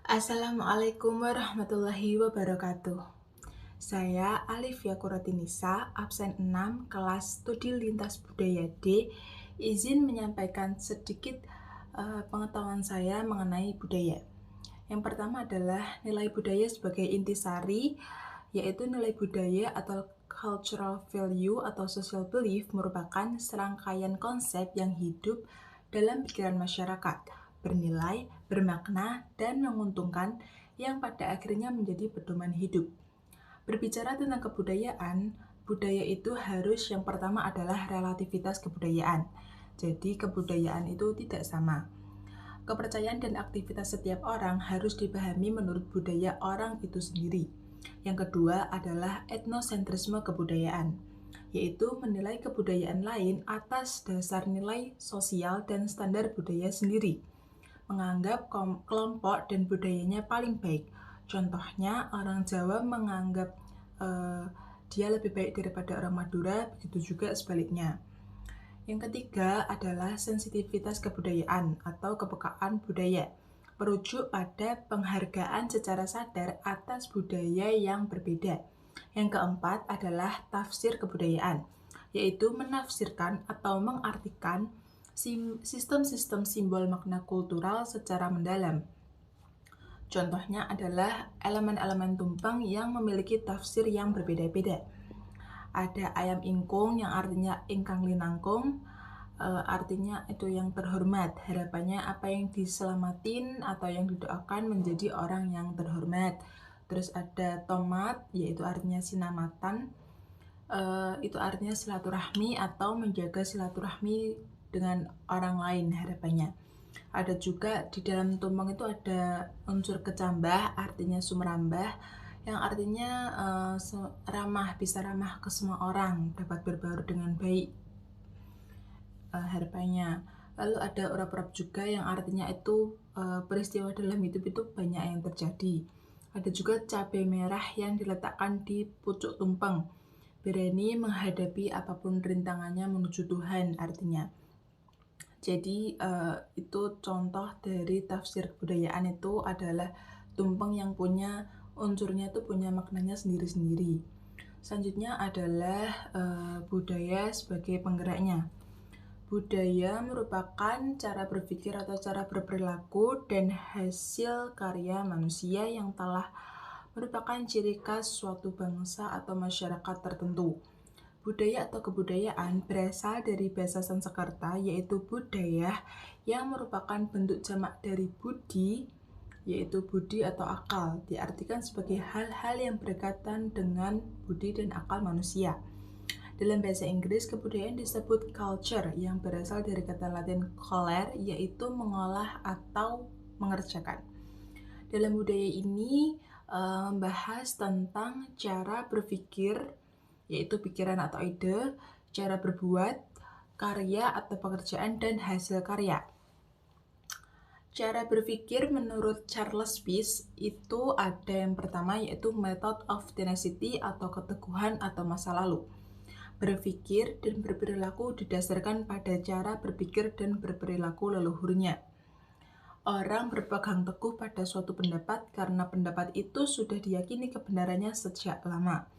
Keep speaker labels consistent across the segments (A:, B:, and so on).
A: Assalamualaikum warahmatullahi wabarakatuh. Saya Alifia Kuratinisa, absen 6, kelas Studi Lintas Budaya D, izin menyampaikan sedikit pengetahuan saya mengenai budaya. Yang pertama adalah nilai budaya sebagai intisari, yaitu nilai budaya atau cultural value atau social belief merupakan serangkaian konsep yang hidup dalam pikiran masyarakat, bernilai, bermakna, dan menguntungkan yang pada akhirnya menjadi pedoman hidup. Berbicara tentang kebudayaan, budaya itu harus yang pertama adalah relativitas kebudayaan. Jadi kebudayaan itu tidak sama. Kepercayaan dan aktivitas setiap orang harus dipahami menurut budaya orang itu sendiri. Yang kedua adalah etnosentrisme kebudayaan, yaitu menilai kebudayaan lain atas dasar nilai sosial dan standar budaya sendiri. Menganggap kelompok dan budayanya paling baik. Contohnya, orang Jawa menganggap dia lebih baik daripada orang Madura, begitu juga sebaliknya. Yang ketiga adalah sensitivitas kebudayaan atau kepekaan budaya, merujuk pada penghargaan secara sadar atas budaya yang berbeda. Yang keempat adalah tafsir kebudayaan, yaitu menafsirkan atau mengartikan sistem-sistem simbol makna kultural secara mendalam. Contohnya adalah elemen-elemen tumpeng yang memiliki tafsir yang berbeda-beda. Ada ayam ingkung yang artinya ingkang linangkung, artinya itu yang terhormat. Harapannya apa yang diselamatin atau yang didoakan menjadi orang yang terhormat. Terus ada tomat, yaitu artinya sinamatan, itu artinya silaturahmi atau menjaga silaturahmi dengan orang lain harapannya. Ada juga di dalam tumpeng itu ada unsur kecambah, artinya sumrambah, yang artinya bisa ramah ke semua orang, dapat berbaur dengan baik harapannya. Lalu ada urap-urap juga yang artinya itu peristiwa dalam hidup itu banyak yang terjadi. Ada juga cabai merah yang diletakkan di pucuk tumpeng, berani menghadapi apapun rintangannya menuju Tuhan artinya. Jadi itu contoh dari tafsir kebudayaan itu adalah tumpeng yang punya unsurnya itu punya maknanya sendiri-sendiri. Selanjutnya adalah budaya sebagai penggeraknya. Budaya merupakan cara berpikir atau cara berperilaku dan hasil karya manusia yang telah merupakan ciri khas suatu bangsa atau masyarakat tertentu. Budaya atau kebudayaan berasal dari bahasa Sanskerta, yaitu budaya, yang merupakan bentuk jamak dari budi, yaitu budi atau akal, diartikan sebagai hal-hal yang berkaitan dengan budi dan akal manusia. Dalam bahasa Inggris, kebudayaan disebut culture, yang berasal dari kata Latin colere, yaitu mengolah atau mengerjakan. Dalam budaya ini membahas tentang cara berpikir, yaitu pikiran atau ide, cara berbuat, karya atau pekerjaan, dan hasil karya. Cara berpikir menurut Charles Peirce itu ada yang pertama yaitu method of tenacity atau keteguhan atau masa lalu. Berpikir dan berperilaku didasarkan pada cara berpikir dan berperilaku leluhurnya. Orang berpegang teguh pada suatu pendapat karena pendapat itu sudah diyakini kebenarannya sejak lama.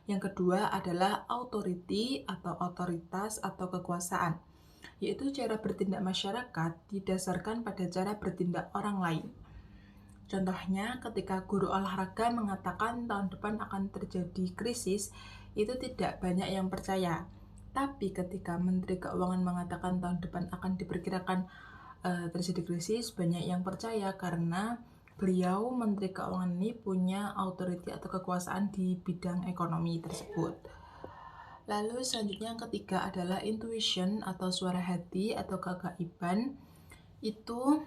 A: Yang kedua adalah authority atau otoritas atau kekuasaan, yaitu cara bertindak masyarakat didasarkan pada cara bertindak orang lain. Contohnya, ketika guru olahraga mengatakan tahun depan akan terjadi krisis, itu tidak banyak yang percaya. Tapi ketika Menteri Keuangan mengatakan tahun depan akan diperkirakan terjadi krisis, banyak yang percaya karena beliau Menteri Keuangan ini punya authority atau kekuasaan di bidang ekonomi tersebut. Lalu selanjutnya yang ketiga adalah intuition atau suara hati atau kegaiban. Itu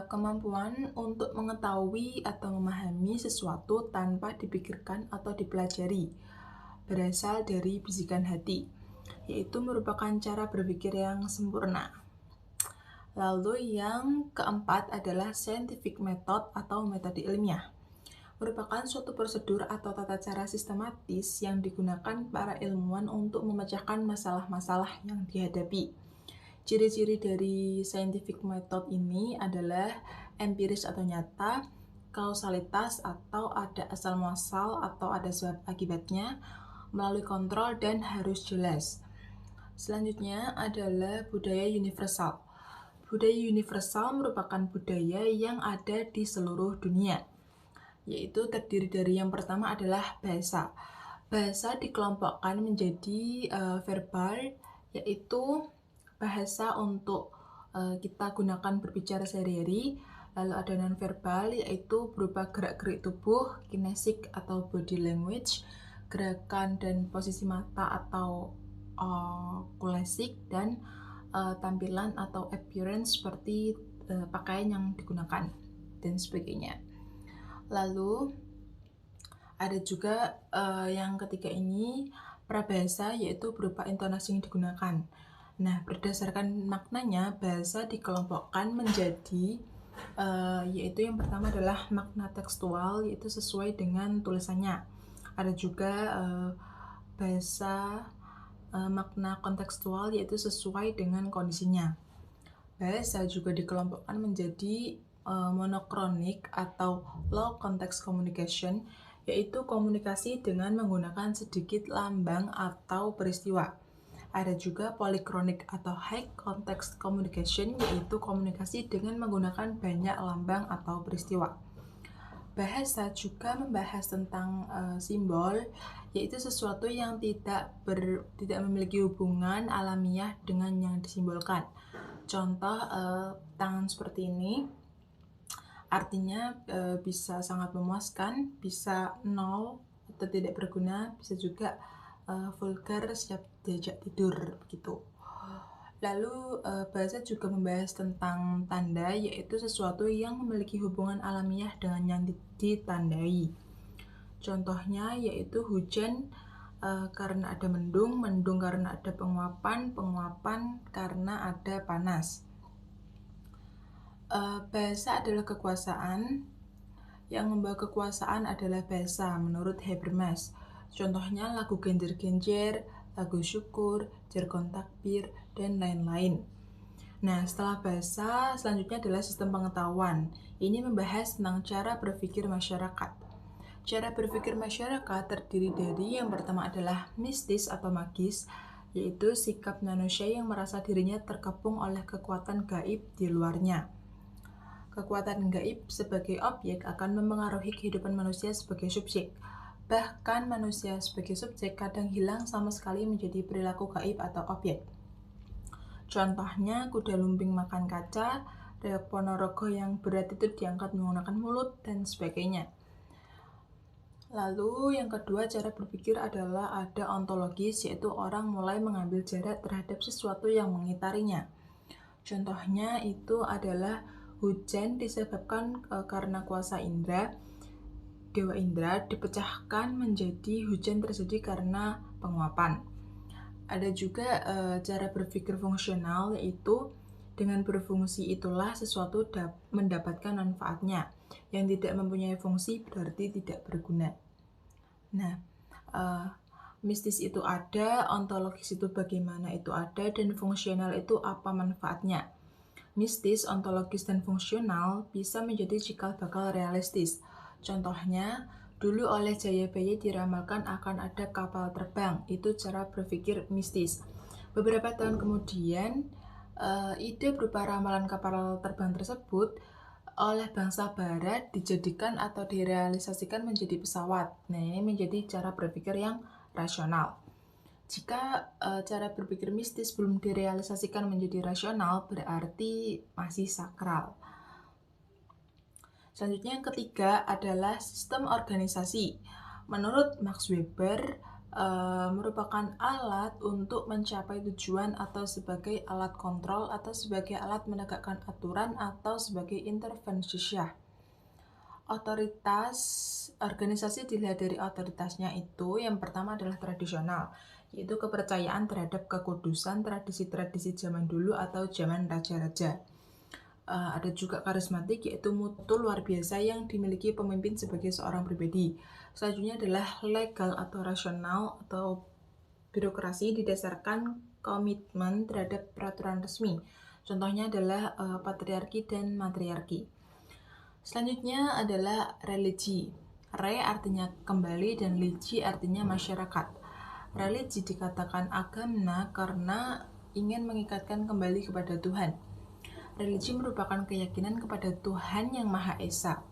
A: kemampuan untuk mengetahui atau memahami sesuatu tanpa dipikirkan atau dipelajari, berasal dari bisikan hati, yaitu merupakan cara berpikir yang sempurna. Lalu yang keempat adalah scientific method atau metode ilmiah. Merupakan suatu prosedur atau tata cara sistematis yang digunakan para ilmuwan untuk memecahkan masalah-masalah yang dihadapi. Ciri-ciri dari scientific method ini adalah empiris atau nyata, kausalitas atau ada asal muasal atau ada sebab akibatnya, melalui kontrol dan harus jelas. Selanjutnya adalah budaya universal. Budaya universal merupakan budaya yang ada di seluruh dunia, yaitu terdiri dari yang pertama adalah bahasa. Bahasa dikelompokkan menjadi verbal, yaitu bahasa untuk kita gunakan berbicara sehari-hari. Lalu ada non-verbal, yaitu berupa gerak-gerik tubuh, kinesik atau body language, gerakan dan posisi mata atau kulesik, dan tampilan atau appearance seperti pakaian yang digunakan dan sebagainya. Lalu ada juga yang ketiga ini prabahasa, yaitu berupa intonasi yang digunakan. Nah, berdasarkan maknanya bahasa dikelompokkan menjadi yaitu yang pertama adalah makna tekstual, yaitu sesuai dengan tulisannya. Ada juga bahasa makna kontekstual, yaitu sesuai dengan kondisinya. Bahasa juga dikelompokkan menjadi monokronik atau low context communication, yaitu komunikasi dengan menggunakan sedikit lambang atau peristiwa. Ada juga polychronic atau high context communication, yaitu komunikasi dengan menggunakan banyak lambang atau peristiwa. Bahasa juga membahas tentang simbol, yaitu sesuatu yang tidak memiliki hubungan alamiah dengan yang disimbolkan. Contoh tangan seperti ini, artinya bisa sangat memuaskan, bisa nol atau tidak berguna, bisa juga vulgar, siap diajak tidur begitu. Lalu bahasa juga membahas tentang tanda, yaitu sesuatu yang memiliki hubungan alamiah dengan yang ditandai. Contohnya yaitu hujan karena ada mendung, mendung karena ada penguapan, penguapan karena ada panas. Bahasa adalah kekuasaan. Yang membawa kekuasaan adalah bahasa menurut Habermas. Contohnya lagu Genjer-Genjer, lagu Syukur, jargon takbir, dan lain-lain. Nah, setelah bahasa, selanjutnya adalah sistem pengetahuan. Ini membahas tentang cara berpikir masyarakat. Cara berpikir masyarakat terdiri dari yang pertama adalah mistis atau magis, yaitu sikap manusia yang merasa dirinya terkepung oleh kekuatan gaib di luarnya. Kekuatan gaib sebagai objek akan mempengaruhi kehidupan manusia sebagai subjek. Bahkan manusia sebagai subjek kadang hilang sama sekali menjadi perilaku gaib atau objek. Contohnya kuda lumping makan kaca, reok Ponorogo yang berat itu diangkat menggunakan mulut, dan sebagainya. Lalu yang kedua cara berpikir adalah ada ontologis, yaitu orang mulai mengambil jarak terhadap sesuatu yang mengitarinya. Contohnya itu adalah hujan disebabkan karena kuasa indra, Dewa Indra dipecahkan menjadi hujan terjadi karena penguapan. Ada juga cara berpikir fungsional, yaitu dengan berfungsi itulah sesuatu mendapatkan manfaatnya. Yang tidak mempunyai fungsi berarti tidak berguna. Nah, mistis itu ada, ontologis itu bagaimana itu ada, dan fungsional itu apa manfaatnya. Mistis, ontologis, dan fungsional bisa menjadi cikal bakal realistis. Contohnya, dulu oleh Jayabaya diramalkan akan ada kapal terbang, itu cara berpikir mistis. Beberapa tahun kemudian, ide berupa ramalan kapal terbang tersebut oleh bangsa barat dijadikan atau direalisasikan menjadi pesawat. Nah, ini menjadi cara berpikir yang rasional. Jika cara berpikir mistis belum direalisasikan menjadi rasional, berarti masih sakral. Selanjutnya yang ketiga adalah sistem organisasi. Menurut Max Weber, merupakan alat untuk mencapai tujuan atau sebagai alat kontrol atau sebagai alat menegakkan aturan atau sebagai intervensi syah. Otoritas organisasi dilihat dari otoritasnya itu yang pertama adalah tradisional, yaitu kepercayaan terhadap kekudusan tradisi-tradisi zaman dulu atau zaman raja-raja. Ada juga karismatik, yaitu mutu luar biasa yang dimiliki pemimpin sebagai seorang pribadi. Selanjutnya adalah legal atau rasional atau birokrasi didasarkan komitmen terhadap peraturan resmi. Contohnya adalah patriarki dan matriarki. Selanjutnya adalah religi. Re artinya kembali dan ligi artinya masyarakat. Religi dikatakan agama karena ingin mengikatkan kembali kepada Tuhan. Religi merupakan keyakinan kepada Tuhan yang Maha Esa.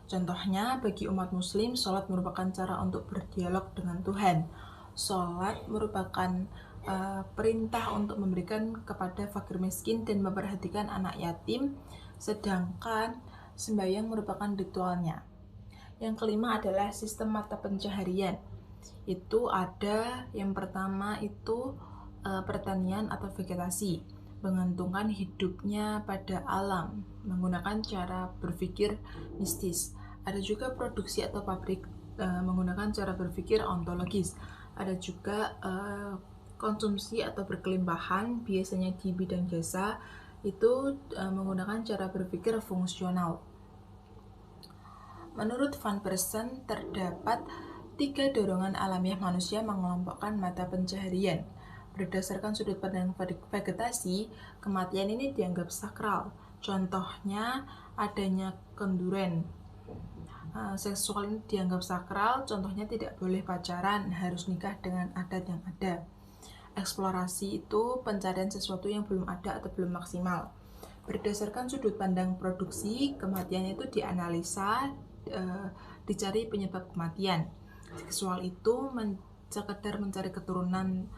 A: Contohnya, bagi umat muslim, sholat merupakan cara untuk berdialog dengan Tuhan. Sholat merupakan perintah untuk memberikan kepada fakir miskin dan memperhatikan anak yatim, sedangkan sembahyang merupakan ritualnya. Yang kelima adalah sistem mata pencaharian. Itu ada yang pertama itu pertanian atau vegetasi, menggantungkan hidupnya pada alam menggunakan cara berpikir mistis. Ada juga produksi atau pabrik menggunakan cara berpikir ontologis. Ada juga konsumsi atau berkelimpahan, biasanya di bidang jasa, itu menggunakan cara berpikir fungsional. Menurut Van Persson, terdapat 3 dorongan alamiah manusia mengelompokkan mata pencaharian. Berdasarkan sudut pandang vegetasi, kematian ini dianggap sakral. Contohnya adanya kenduren. Seksual ini dianggap sakral, contohnya tidak boleh pacaran, harus nikah dengan adat yang ada. Eksplorasi itu pencarian sesuatu yang belum ada atau belum maksimal. Berdasarkan sudut pandang produksi, kematian itu dianalisa, dicari penyebab kematian. Seksual itu sekedar mencari keturunan.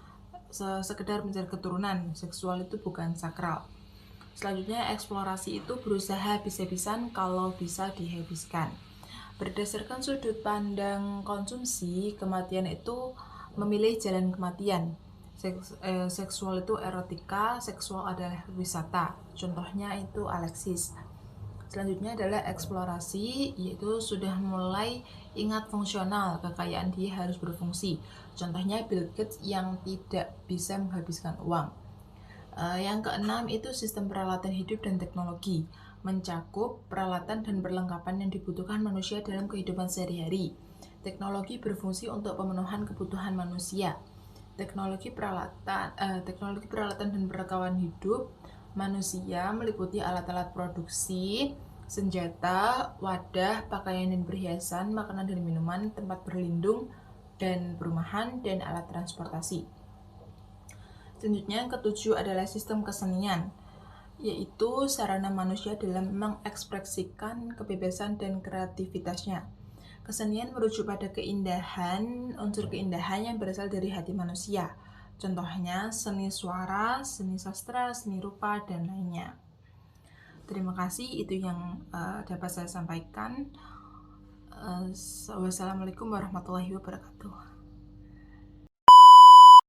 A: Seksual itu bukan sakral. Selanjutnya, eksplorasi itu berusaha habis-habisan kalau bisa dihabiskan. Berdasarkan sudut pandang konsumsi, kematian itu memilih jalan kematian. Seksual itu erotika, seksual adalah wisata. Contohnya itu Alexis. Selanjutnya adalah eksplorasi, yaitu sudah mulai ingat fungsional, kekayaan dia harus berfungsi. Contohnya Bill Gates yang tidak bisa menghabiskan uang. Yang keenam itu sistem peralatan hidup dan teknologi, mencakup peralatan dan perlengkapan yang dibutuhkan manusia dalam kehidupan sehari-hari. Teknologi berfungsi untuk pemenuhan kebutuhan manusia. Teknologi peralatan dan perlengkapan hidup manusia meliputi alat-alat produksi, senjata, wadah, pakaian dan perhiasan, makanan dan minuman, tempat berlindung dan perumahan, dan alat transportasi. Selanjutnya yang ketujuh adalah sistem kesenian, yaitu sarana manusia dalam mengekspresikan kebebasan dan kreativitasnya. Kesenian merujuk pada unsur keindahan yang berasal dari hati manusia. Contohnya seni suara, seni sastra, seni rupa, dan lainnya. Terima kasih, itu yang dapat saya sampaikan. Wassalamualaikum warahmatullahi wabarakatuh.